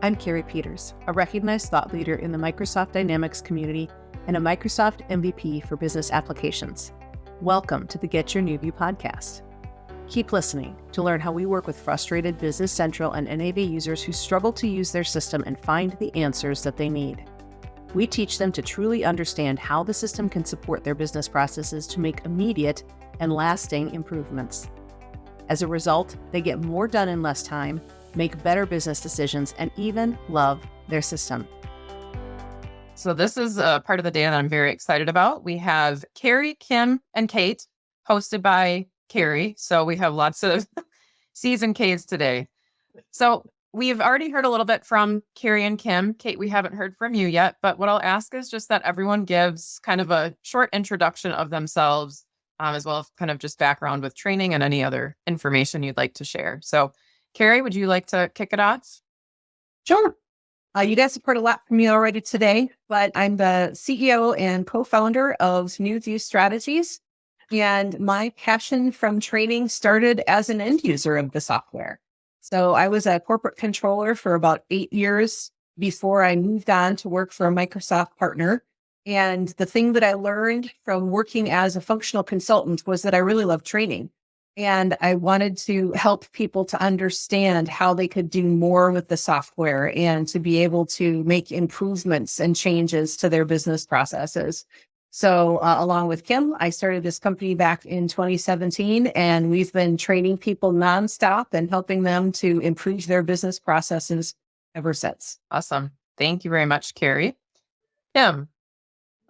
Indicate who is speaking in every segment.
Speaker 1: I'm Kerry Peters, a recognized thought leader in the Microsoft Dynamics community and a Microsoft MVP for business applications. Welcome to the Get Your New View podcast. Keep listening to learn how we work with frustrated Business Central and NAV users who struggle to use their system and find the answers that they need. We teach them to truly understand how the system can support their business processes to make immediate and lasting improvements. As a result, they get more done in less time, make better business decisions, and even love their system.
Speaker 2: So this is a part of the day that I'm very excited about. We have Kerry, Kim, and Kate, hosted by Kerry. So we have lots of C's and K's today. So we've already heard a little bit from Kerry and Kim. Kate, we haven't heard from you yet, but what I'll ask is just that everyone gives kind of a short introduction of themselves, as well as kind of just background with training and any other information you'd like to share. So Kerry, would you like to kick it off?
Speaker 3: Sure. You guys have heard a lot from me already today, but I'm the CEO and co-founder of New View Strategies. And my passion from training started as an end user of the software. So I was a corporate controller for about 8 years before I moved on to work for a Microsoft partner. And the thing that I learned from working as a functional consultant was that I really love training. And I wanted to help people to understand how they could do more with the software and to be able to make improvements and changes to their business processes. So along with Kim, I started this company back in 2017, and we've been training people nonstop and helping them to improve their business processes ever since.
Speaker 2: Awesome. Thank you very much, Kerry. Kim.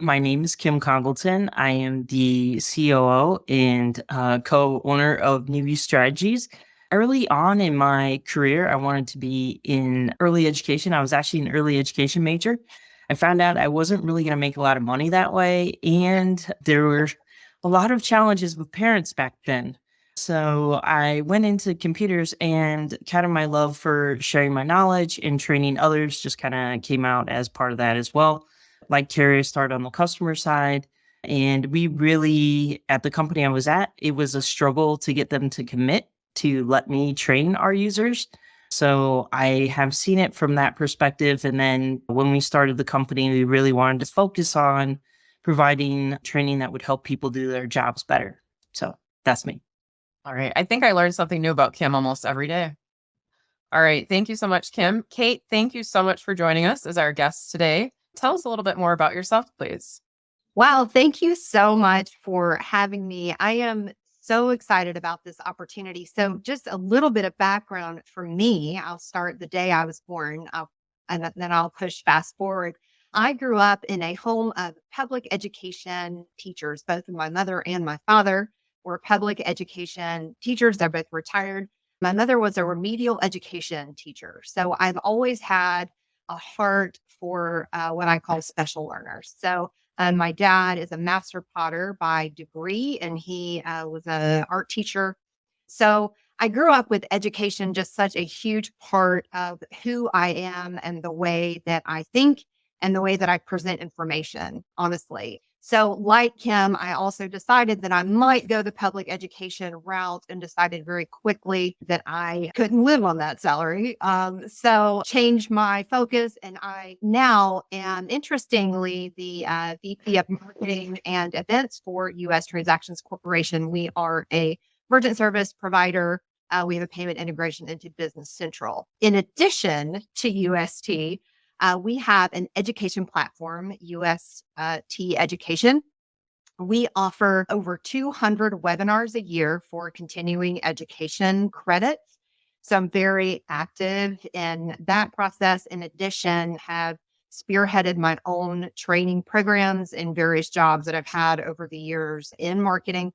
Speaker 4: My name is Kim Congleton. I am the COO and co-owner of 𝗚𝗲𝘁 Strategies. Early on in my career, I wanted to be in early education. I was actually an early education major. I found out I wasn't really going to make a lot of money that way. And there were a lot of challenges with parents back then. So I went into computers, and kind of my love for sharing my knowledge and training others just kind of came out as part of that as well. Like Kerry, started on the customer side, and we really, at the company I was at, it was a struggle to get them to commit to let me train our users. So I have seen it from that perspective. And then when we started the company, we really wanted to focus on providing training that would help people do their jobs better. So that's me.
Speaker 2: All right. I think I learned something new about Kim almost every day. All right. Thank you so much, Kim. Kate, thank you so much for joining us as our guest today. Tell us a little bit more about yourself, please.
Speaker 5: Wow. Thank you so much for having me. I am so excited about this opportunity. So just a little bit of background for me. I'll start the day I was born, and then I'll push fast forward. I grew up in a home of public education teachers. Both my mother and my father were public education teachers. They're both retired. My mother was a remedial education teacher. So I've always had a heart for what I call special learners. So my dad is a master potter by degree, and he was an art teacher. So I grew up with education, just such a huge part of who I am and the way that I think and the way that I present information, honestly. So like Kim, I also decided that I might go the public education route, and decided very quickly that I couldn't live on that salary. So changed my focus, and I now am, interestingly, the VP of Marketing and Events for U.S. Transactions Corporation. We are a merchant service provider. We have a payment integration into Business Central. In addition to UST, we have an education platform, UST Education. We offer over 200 webinars a year for continuing education credits. So I'm very active in that process. In addition, have spearheaded my own training programs in various jobs that I've had over the years in marketing.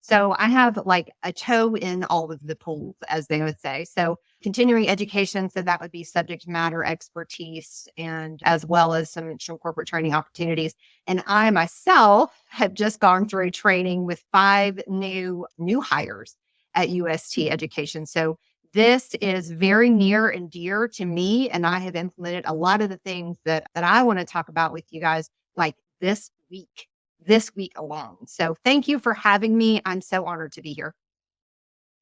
Speaker 5: So I have like a toe in all of the pools, as they would say. So continuing education, so that would be subject matter expertise, and as well as some corporate training opportunities. And I myself have just gone through training with 5 new hires at UST Education. So this is very near and dear to me, and I have implemented a lot of the things that I want to talk about with you guys, like this week alone. So thank you for having me. I'm so honored to be here.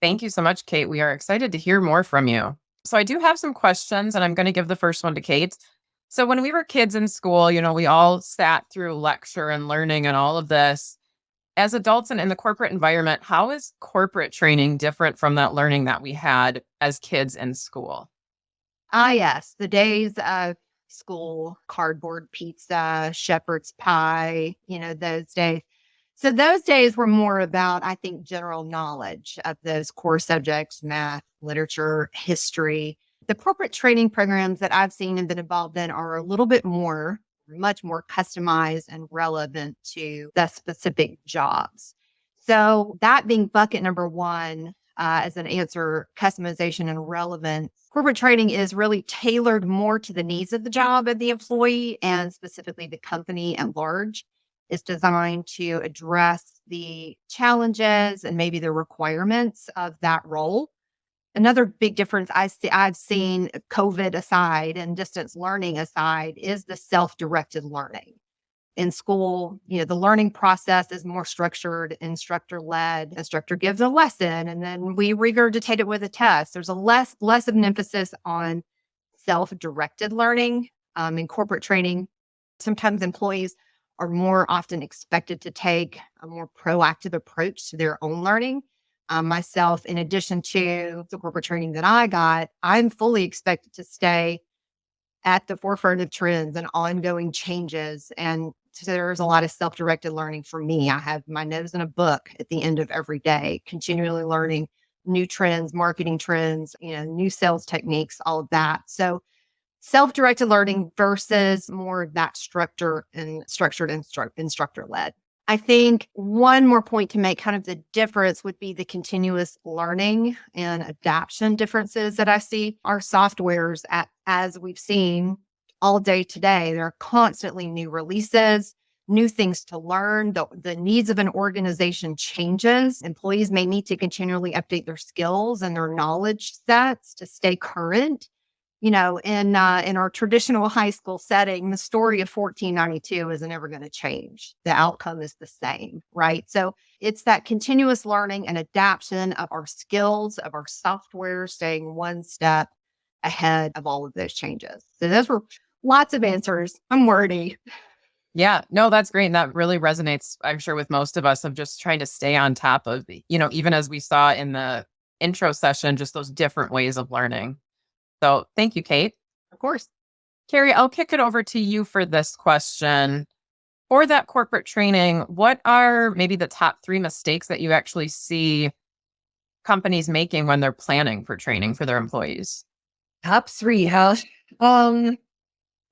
Speaker 2: Thank you so much, Kate. We are excited to hear more from you. So I do have some questions, and I'm going to give the first one to Kate. So when we were kids in school, we all sat through lecture and learning and all of this. As adults and in the corporate environment, how is corporate training different from that learning that we had as kids in school?
Speaker 5: Yes, the days of school, cardboard pizza, shepherd's pie, those days. So those days were more about, I think, general knowledge of those core subjects, math, literature, history. The corporate training programs that I've seen and been involved in are a little bit more, much more customized and relevant to the specific jobs. So that being bucket number one, as an answer, customization and relevance. Corporate training is really tailored more to the needs of the job of the employee and specifically the company at large. It's designed to address the challenges and maybe the requirements of that role. Another big difference I've seen, COVID aside and distance learning aside, is the self-directed learning. In school, the learning process is more structured, instructor-led. Instructor gives a lesson, and then we regurgitate it with a test. There's a less of an emphasis on self-directed learning. In corporate training, sometimes employees are more often expected to take a more proactive approach to their own learning. Myself, in addition to the corporate training that I got, I'm fully expected to stay at the forefront of trends and ongoing changes. And so there's a lot of self-directed learning for me. I have my nose in a book at the end of every day, continually learning new trends, marketing trends, new sales techniques, all of that. So self-directed learning versus more of that structured instructor-led. I think one more point to make, kind of the difference, would be the continuous learning and adaptation differences that I see. Our softwares, as we've seen all day today, there are constantly new releases, new things to learn. The needs of an organization changes. Employees may need to continually update their skills and their knowledge sets to stay current. In our traditional high school setting, the story of 1492 is never going to change. The outcome is the same, right? So it's that continuous learning and adaptation of our skills, of our software, staying one step ahead of all of those changes. So those were lots of answers. I'm wordy.
Speaker 2: Yeah, no, that's great. And that really resonates, I'm sure, with most of us, of just trying to stay on top of, even as we saw in the intro session, just those different ways of learning. So thank you, Kate.
Speaker 5: Of course.
Speaker 2: Kerry, I'll kick it over to you for this question. For that corporate training, what are maybe the top 3 mistakes that you actually see companies making when they're planning for training for their employees?
Speaker 3: Top 3, huh?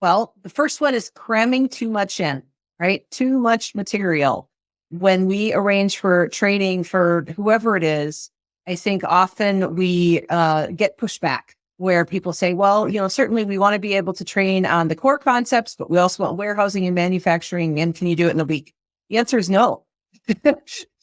Speaker 3: Well, the first one is cramming too much in, right? Too much material. When we arrange for training for whoever it is, I think often we get pushback, where people say, well, certainly we want to be able to train on the core concepts, but we also want warehousing and manufacturing. And can you do it in a week? The answer is no.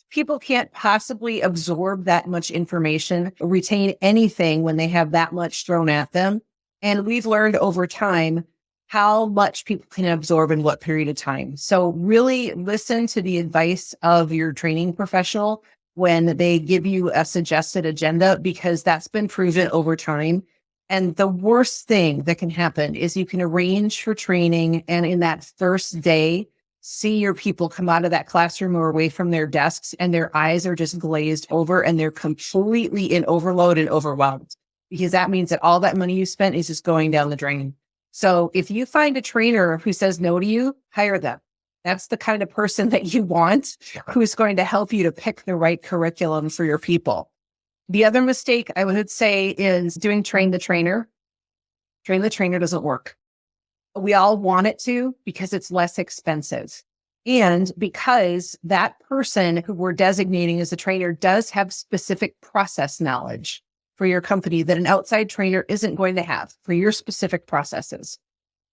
Speaker 3: People can't possibly absorb that much information, retain anything when they have that much thrown at them. And we've learned over time how much people can absorb in what period of time. So really listen to the advice of your training professional when they give you a suggested agenda, because that's been proven over time. And the worst thing that can happen is you can arrange for training, and in that first day, see your people come out of that classroom or away from their desks, and their eyes are just glazed over and they're completely in overload and overwhelmed, because that means that all that money you spent is just going down the drain. So if you find a trainer who says no to you, hire them. That's the kind of person that you want, who's going to help you to pick the right curriculum for your people. The other mistake I would say is doing train the trainer. Train the trainer doesn't work. We all want it to, because it's less expensive. And because that person who we're designating as a trainer does have specific process knowledge for your company that an outside trainer isn't going to have for your specific processes.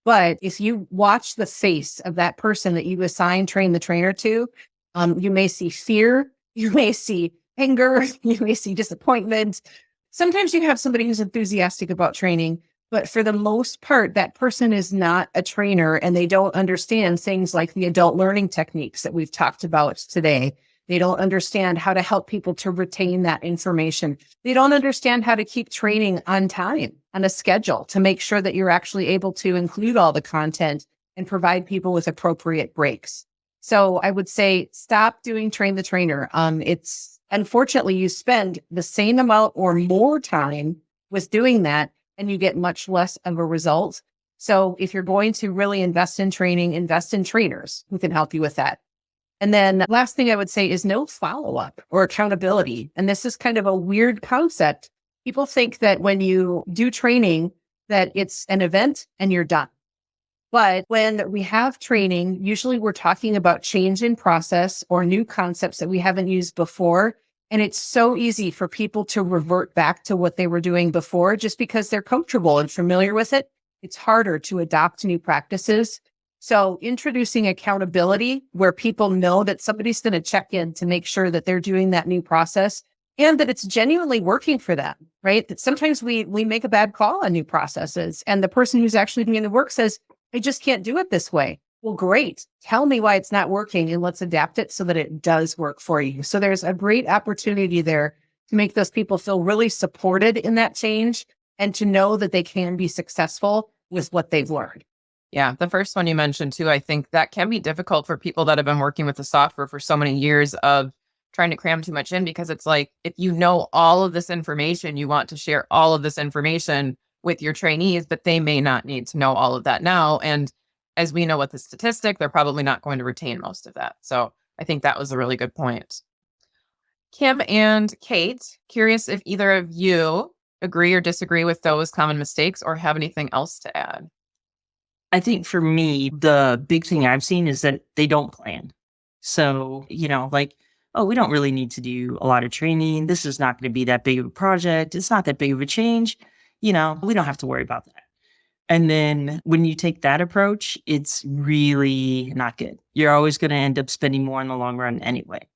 Speaker 3: But if you watch the face of that person that you assign train the trainer to, you may see fear, you may see anger, you may see disappointment. Sometimes you have somebody who's enthusiastic about training, but for the most part, that person is not a trainer, and they don't understand things like the adult learning techniques that we've talked about today. They don't understand how to help people to retain that information. They don't understand how to keep training on time. on a schedule to make sure that you're actually able to include all the content and provide people with appropriate breaks. So I would say stop doing train the trainer. It's unfortunately you spend the same amount or more time with doing that and you get much less of a result. So if you're going to really invest in training, invest in trainers who can help you with that. And then last thing I would say is no follow-up or accountability. And this is kind of a weird concept. People think that when you do training, that it's an event and you're done. But when we have training, usually we're talking about change in process or new concepts that we haven't used before. And it's so easy for people to revert back to what they were doing before just because they're comfortable and familiar with it. It's harder to adopt new practices. So introducing accountability where people know that somebody's going to check in to make sure that they're doing that new process and that it's genuinely working for them, right? That sometimes we make a bad call on new processes and the person who's actually doing the work says, I just can't do it this way. Well, great. Tell me why it's not working and let's adapt it so that it does work for you. So there's a great opportunity there to make those people feel really supported in that change and to know that they can be successful with what they've learned.
Speaker 2: Yeah, the first one you mentioned too, I think that can be difficult for people that have been working with the software for so many years of trying to cram too much in, because it's like, if you know all of this information, you want to share all of this information with your trainees, but they may not need to know all of that now. And as we know with the statistic, they're probably not going to retain most of that. So I think that was a really good point. Kim and Kate, curious if either of you agree or disagree with those common mistakes or have anything else to add.
Speaker 4: I think for me, the big thing I've seen is that they don't plan. So, like, oh, we don't really need to do a lot of training. This is not going to be that big of a project. It's not that big of a change. We don't have to worry about that. And then when you take that approach, it's really not good. You're always going to end up spending more in the long run anyway.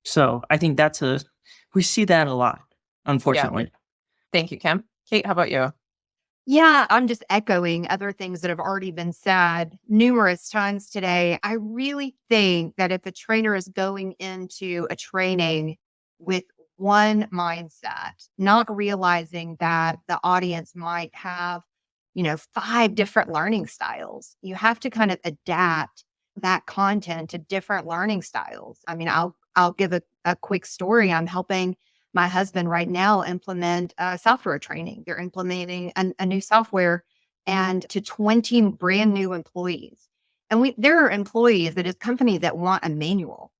Speaker 4: So I think we see that a lot, unfortunately.
Speaker 2: Yeah. Thank you, Kim. Kate, how about you?
Speaker 5: Yeah, I'm just echoing other things that have already been said numerous times today. I really think that if a trainer is going into a training with one mindset, not realizing that the audience might have, 5 different learning styles, you have to kind of adapt that content to different learning styles. I mean, I'll give a quick story. I'm helping my husband right now implement software training. They're implementing a new software and to 20 brand new employees. And there are employees at his company that want a manual.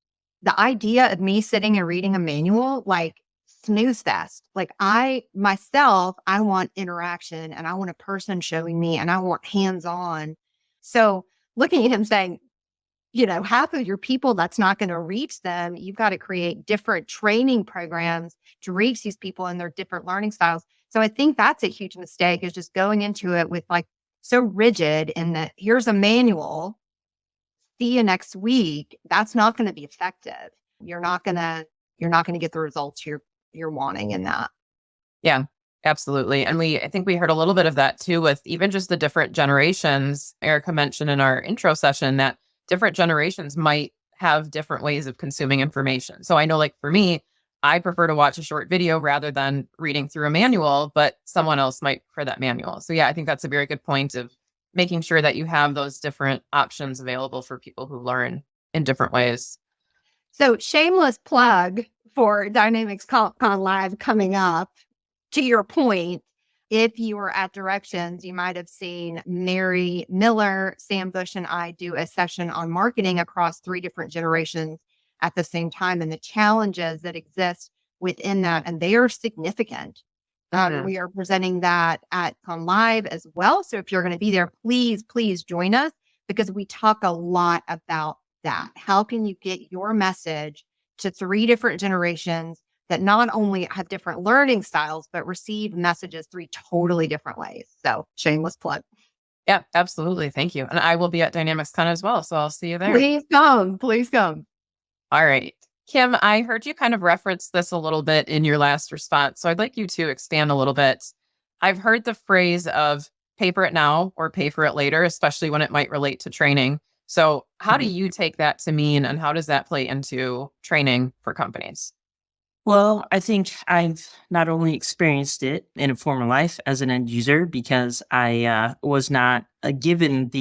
Speaker 5: The idea of me sitting and reading a manual, like snooze fest. Like I want interaction and I want a person showing me and I want hands-on. So looking at him saying, half of your people, that's not going to reach them. You've got to create different training programs to reach these people and their different learning styles. So I think that's a huge mistake, is just going into it with like so rigid in that here's a manual, see you next week. That's not going to be effective. You're not going to get the results you're wanting in that.
Speaker 2: Yeah, absolutely. And I think we heard a little bit of that too with even just the different generations. Erica mentioned in our intro session that different generations might have different ways of consuming information. So I know, like for me, I prefer to watch a short video rather than reading through a manual, but someone else might prefer that manual. So yeah, I think that's a very good point of making sure that you have those different options available for people who learn in different ways.
Speaker 5: So shameless plug for Dynamics Con Live coming up. To your point, if you were at Directions, you might have seen Mary Miller, Sam Bush, and I do a session on marketing across 3 different generations at the same time and the challenges that exist within that. And they are significant. We are presenting that at Con Live as well. So if you're going to be there, please join us, because we talk a lot about that. How can you get your message to 3 different generations that not only have different learning styles, but receive messages 3 totally different ways? So shameless plug.
Speaker 2: Yeah, absolutely. Thank you. And I will be at Dynamics Con as well. So I'll see you there.
Speaker 5: Please come.
Speaker 2: All right. Kim, I heard you kind of reference this a little bit in your last response. So I'd like you to expand a little bit. I've heard the phrase of pay for it now or pay for it later, especially when it might relate to training. So how do you take that to mean, and how does that play into training for companies?
Speaker 4: Well, I think I've not only experienced it in a former life as an end user because I was not given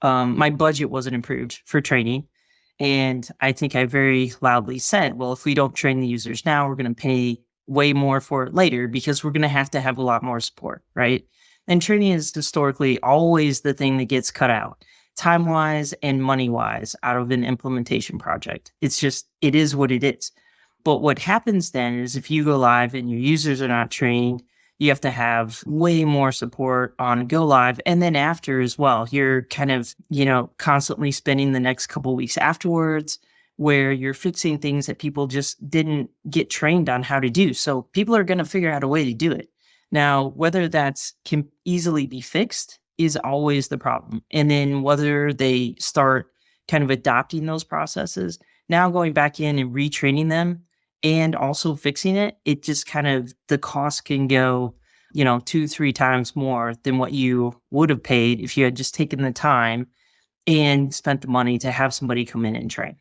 Speaker 4: my budget wasn't approved for training. And I think I very loudly said, well, if we don't train the users now, we're going to pay way more for it later because we're going to have a lot more support, right? And training is historically always the thing that gets cut out, time wise and money wise, out of an implementation project. It is what it is. But what happens then is if you go live and your users are not trained, you have to have way more support on go live. And then after as well, you're kind of, constantly spending the next couple weeks afterwards where you're fixing things that people just didn't get trained on how to do. So people are going to figure out a way to do it. Now, whether that's can easily be fixed is always the problem. And then whether they start kind of adopting those processes, now going back in and retraining them and also fixing it, it just kind of, the cost can go, 2-3 times more than what you would have paid if you had just taken the time and spent the money to have somebody come in and train.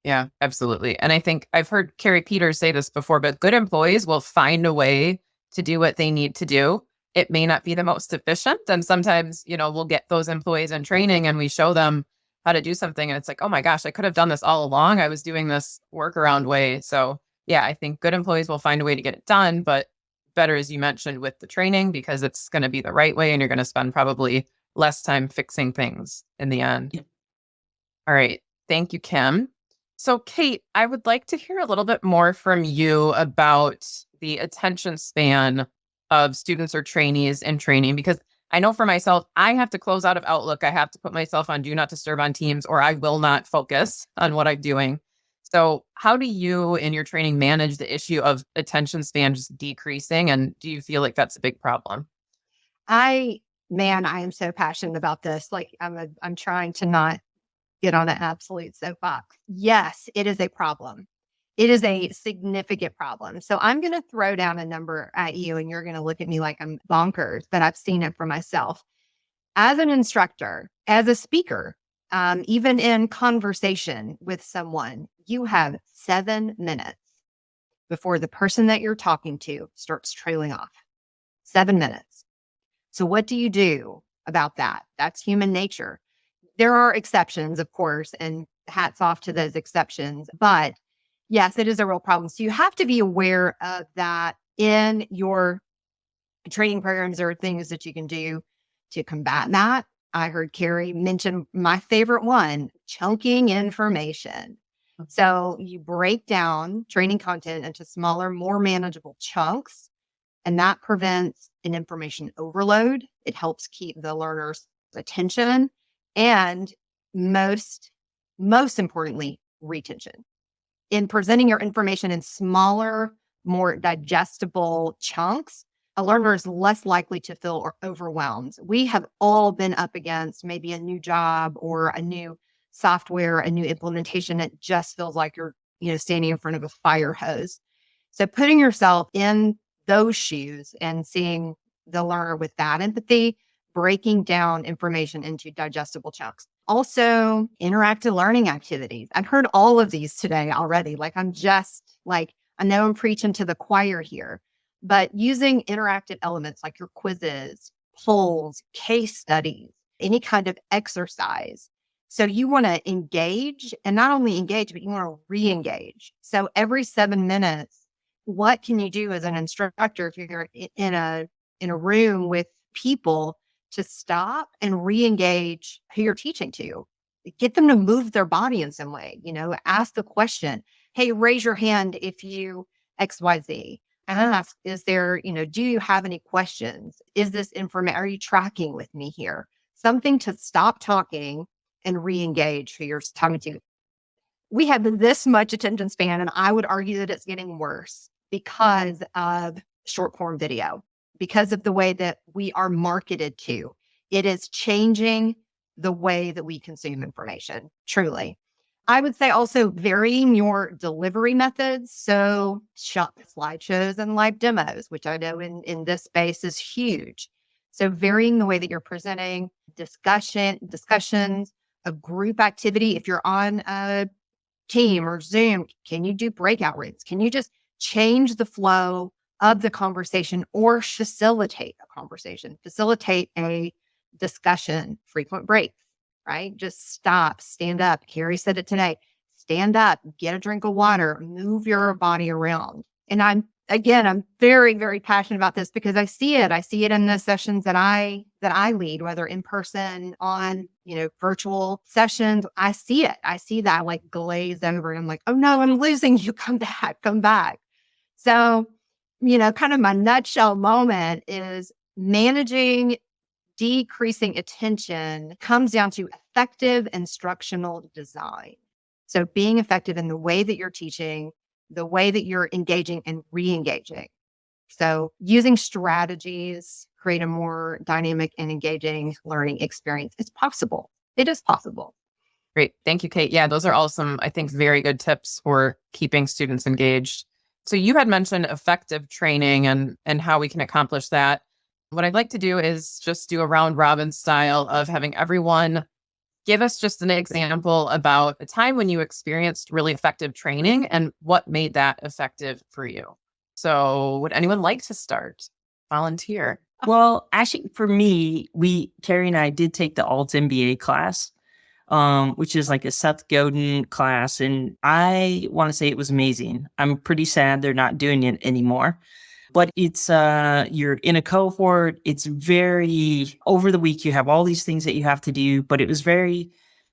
Speaker 2: Yeah, absolutely. And I think I've heard Kerry Peters say this before, but good employees will find a way to do what they need to do. It may not be the most efficient. And sometimes, we'll get those employees in training and we show them how to do something. And it's like, oh my gosh, I could have done this all along. I was doing this workaround way. So yeah, I think good employees will find a way to get it done, but better, as you mentioned, with the training, because it's going to be the right way and you're going to spend probably less time fixing things in the end.
Speaker 4: Yeah.
Speaker 2: All right. Thank you, Kim. So Kate, I would like to hear a little bit more from you about the attention span of students or trainees in training, because I know for myself, I have to close out of Outlook. I have to put myself on Do Not Disturb on Teams, or I will not focus on what I'm doing. So how do you in your training manage the issue of attention span just decreasing? And do you feel like that's a big problem?
Speaker 5: I am so passionate about this. Like I'm trying to not get on an absolute soapbox. Yes, it is a problem. It is a significant problem. So I'm going to throw down a number at you and you're going to look at me like I'm bonkers, but I've seen it for myself. As an instructor, as a speaker, even in conversation with someone, you have 7 minutes before the person that you're talking to starts trailing off. 7 minutes. So what do you do about that? That's human nature. There are exceptions, of course, and hats off to those exceptions. But yes, it is a real problem. So you have to be aware of that in your training programs. There are things that you can do to combat that. I heard Kerry mention my favorite one, chunking information. So you break down training content into smaller, more manageable chunks, and that prevents an information overload. It helps keep the learner's attention and most importantly, retention. In presenting your information in smaller, more digestible chunks, a learner is less likely to feel overwhelmed. We have all been up against maybe a new job or a new software, a new implementation that just feels like you're, standing in front of a fire hose. So putting yourself in those shoes and seeing the learner with that empathy, breaking down information into digestible chunks. Also, interactive learning activities. I've heard all of these today already. I know I'm preaching to the choir here, but using interactive elements like your quizzes, polls, case studies, any kind of exercise. So you want to engage, and not only engage, but you want to re-engage. So every 7 minutes, what can you do as an instructor if you're in a room with people to stop and re-engage who you're teaching to? Get them to move their body in some way, ask the question, hey, raise your hand if you XYZ. And ask, is there, do you have any questions? Is this information, are you tracking with me here? Something to stop talking and re-engage who you're talking to. We have this much attention span, and I would argue that it's getting worse because of short form video, because of the way that we are marketed to. It is changing the way that we consume information, truly. I would say also varying your delivery methods. So slideshows and live demos, which I know in this space is huge. So varying the way that you're presenting, discussions, a group activity. If you're on a team or Zoom, can you do breakout rooms? Can you just change the flow of the conversation or facilitate a conversation, facilitate a discussion, frequent breaks, right? Just stop, stand up. Kerry said it today. Stand up, get a drink of water, move your body around. And I'm very, very passionate about this because I see it. I see it in the sessions that I lead, whether in person, on, virtual sessions. I see it. I see that like glaze over. I'm like, oh no, I'm losing you. Come back, come back. So, kind of my nutshell moment is managing decreasing attention comes down to effective instructional design. So being effective in the way that you're teaching, the way that you're engaging and re-engaging. So using strategies, create a more dynamic and engaging learning experience. It's possible. It is possible.
Speaker 2: Great. Thank you, Kate. Yeah, those are all some, I think, very good tips for keeping students engaged. So you had mentioned effective training and how we can accomplish that. What I'd like to do is just do a round robin style of having everyone give us just an example about a time when you experienced really effective training and what made that effective for you. So would anyone like to start? Volunteer.
Speaker 4: Well, actually, for me, Kerry and I did take the alt-MBA class, which is like a 𝗚𝗲𝘂 class. And I want to say it was amazing. I'm pretty sad they're not doing it anymore. But it's, you're in a cohort. It's very, over the week, you have all these things that you have to do, but it was varied.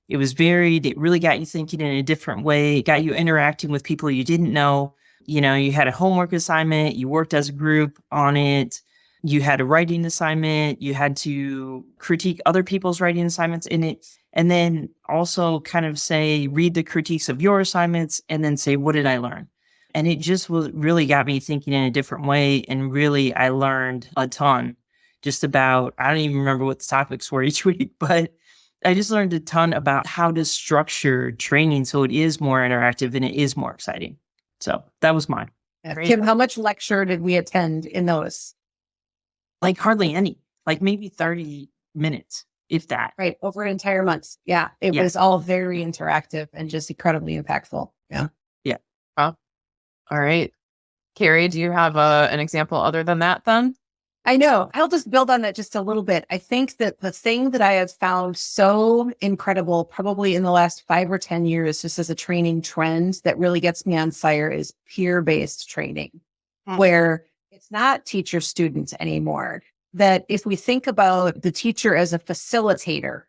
Speaker 4: It really got you thinking in a different way. It got you interacting with people you didn't know. You had a homework assignment. You worked as a group on it. You had a writing assignment. You had to critique other people's writing assignments in it. And then also kind of read the critiques of your assignments and then say, what did I learn? And it just really got me thinking in a different way. And really, I learned a ton just about, I don't even remember what the topics were each week, but I just learned a ton about how to structure training so it is more interactive and it is more exciting. So that was mine.
Speaker 3: Kim, how much lecture did we attend in those?
Speaker 4: Like hardly any, like maybe 30 minutes, if that.
Speaker 3: Right. Over an entire month. Yeah. It was all very interactive and just incredibly impactful. Yeah.
Speaker 4: Yeah.
Speaker 2: Wow. All right. Kerry, do you have an example other than that then?
Speaker 3: I know. I'll just build on that just a little bit. I think that the thing that I have found so incredible, probably in the last 5 or 10 years, just as a training trend that really gets me on fire, is peer-based training, where it's not teacher students anymore. That if we think about the teacher as a facilitator,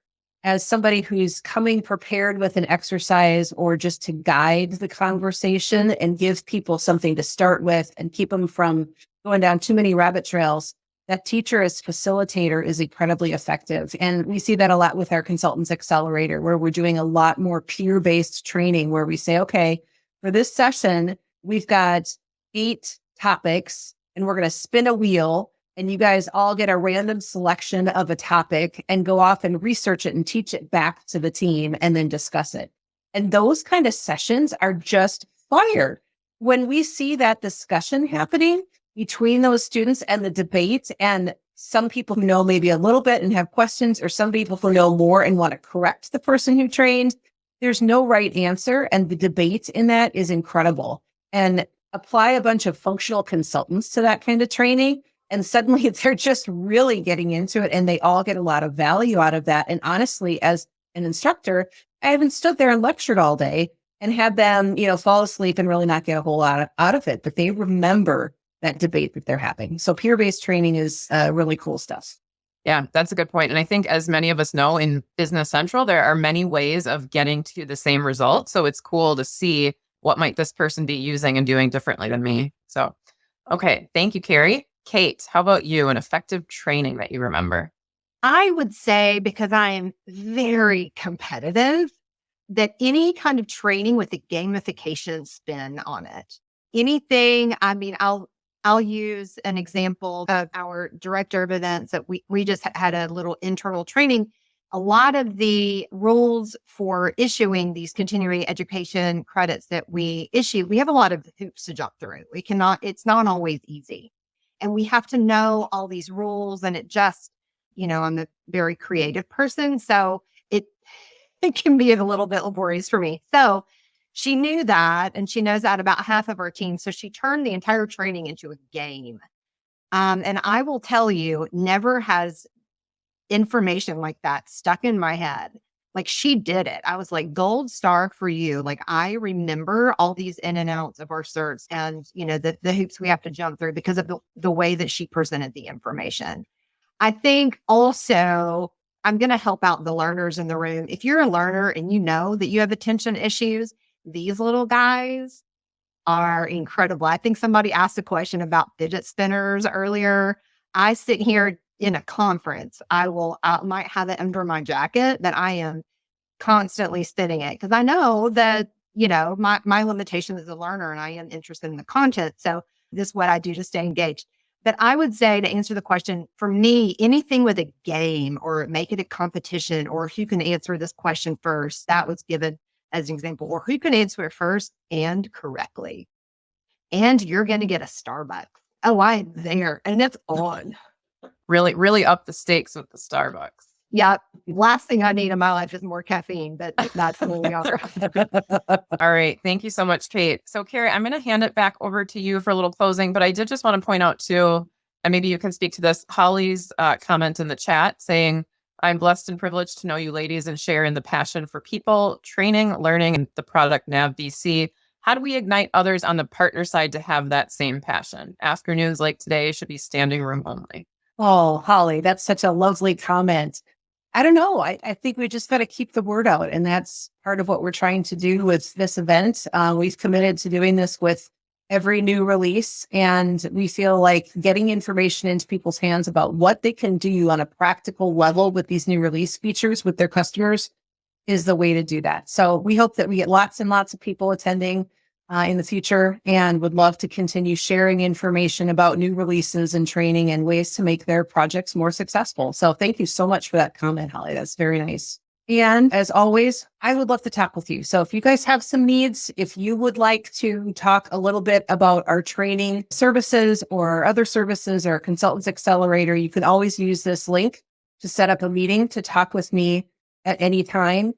Speaker 3: as somebody who's coming prepared with an exercise or just to guide the conversation and give people something to start with and keep them from going down too many rabbit trails, that teacher as facilitator is incredibly effective. And we see that a lot with our Consultants Accelerator, where we're doing a lot more peer-based training, where we say, okay, for this session, we've got 8 topics and we're going to spin a wheel and you guys all get a random selection of a topic and go off and research it and teach it back to the team and then discuss it. And those kind of sessions are just fire. When we see that discussion happening between those students and the debate, and some people who know maybe a little bit and have questions, or some people who know more and want to correct the person who trained, there's no right answer. And the debate in that is incredible. And apply a bunch of functional consultants to that kind of training, and suddenly they're just really getting into it and they all get a lot of value out of that. And honestly, as an instructor, I haven't stood there and lectured all day and had them, fall asleep and really not get a whole lot out of it, but they remember that debate that they're having. So peer-based training is really cool stuff.
Speaker 2: Yeah, that's a good point. And I think, as many of us know, in Business Central, there are many ways of getting to the same result. So it's cool to see what might this person be using and doing differently than me. So, okay. Thank you, Kerry. Kate, how about you? An effective training that you remember?
Speaker 5: I would say, because I am very competitive, that any kind of training with a gamification spin on it, anything, I'll use an example of our director of events that we just had a little internal training. A lot of the rules for issuing these continuing education credits that we issue, we have a lot of hoops to jump through. It's not always easy. And we have to know all these rules, and it just, I'm a very creative person. So it can be a little bit laborious for me. So she knew that, and she knows that about half of our team. So she turned the entire training into a game. And I will tell you, never has information like that stuck in my head. Like, she did it. I was like, gold star for you. Like, I remember all these in and outs of our certs and, the hoops we have to jump through because of the way that she presented the information. I think also I'm going to help out the learners in the room. If you're a learner and you know that you have attention issues, these little guys are incredible. I think somebody asked a question about fidget spinners earlier. I sit here in a conference. I might have it under my jacket that I am constantly spinning it because I know that, my limitation as a learner and I am interested in the content. So this is what I do to stay engaged. But I would say, to answer the question, for me, anything with a game or make it a competition or who can answer this question first, that was given as an example, or who can answer it first and correctly. And you're going to get a Starbucks. Oh, I'm there. And it's on.
Speaker 2: Really, really up the stakes with the Starbucks.
Speaker 5: Yeah. Last thing I need in my life is more caffeine, but that's who we are.
Speaker 2: All right. Thank you so much, Kate. So, Kerry, I'm going to hand it back over to you for a little closing, but I did just want to point out too, and maybe you can speak to this, Holly's comment in the chat saying, I'm blessed and privileged to know you ladies and share in the passion for people, training, learning, and the product 𝗚𝗲𝘁. How do we ignite others on the partner side to have that same passion? Afternoons like today should be standing room only.
Speaker 3: Oh, Holly, that's such a lovely comment. I don't know. I think we just got to keep the word out. And that's part of what we're trying to do with this event. We've committed to doing this with every new release. And we feel like getting information into people's hands about what they can do on a practical level with these new release features with their customers is the way to do that. So we hope that we get lots and lots of people attending in the future and would love to continue sharing information about new releases and training and ways to make their projects more successful. So thank you so much for that comment, Holly. That's very nice. And as always, I would love to talk with you. So if you guys have some needs, if you would like to talk a little bit about our training services or other services or Consultants Accelerator, you can always use this link to set up a meeting to talk with me at any time.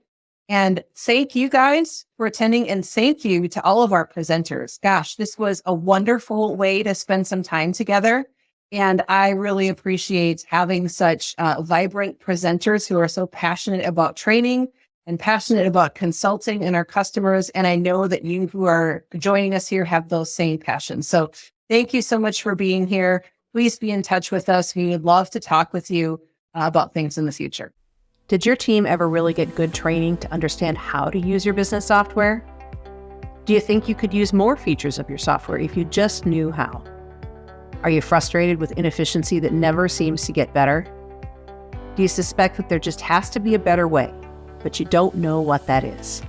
Speaker 3: And thank you guys for attending, and thank you to all of our presenters. Gosh, this was a wonderful way to spend some time together. And I really appreciate having such vibrant presenters who are so passionate about training and passionate about consulting and our customers. And I know that you who are joining us here have those same passions. So thank you so much for being here. Please be in touch with us. We would love to talk with you about things in the future.
Speaker 1: Did your team ever really get good training to understand how to use your business software? Do you think you could use more features of your software if you just knew how? Are you frustrated with inefficiency that never seems to get better? Do you suspect that there just has to be a better way, but you don't know what that is?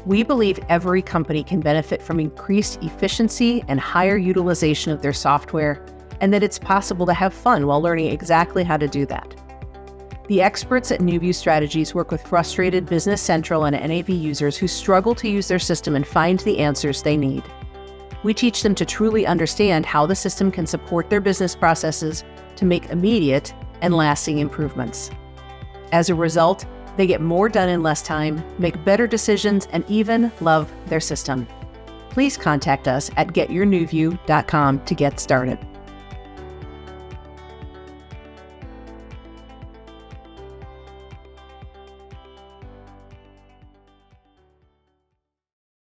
Speaker 1: We believe every company can benefit from increased efficiency and higher utilization of their software, and that it's possible to have fun while learning exactly how to do that. The experts at NewView Strategies work with frustrated Business Central and NAV users who struggle to use their system and find the answers they need. We teach them to truly understand how the system can support their business processes to make immediate and lasting improvements. As a result, they get more done in less time, make better decisions, and even love their system. Please contact us at getyournewview.com to get started.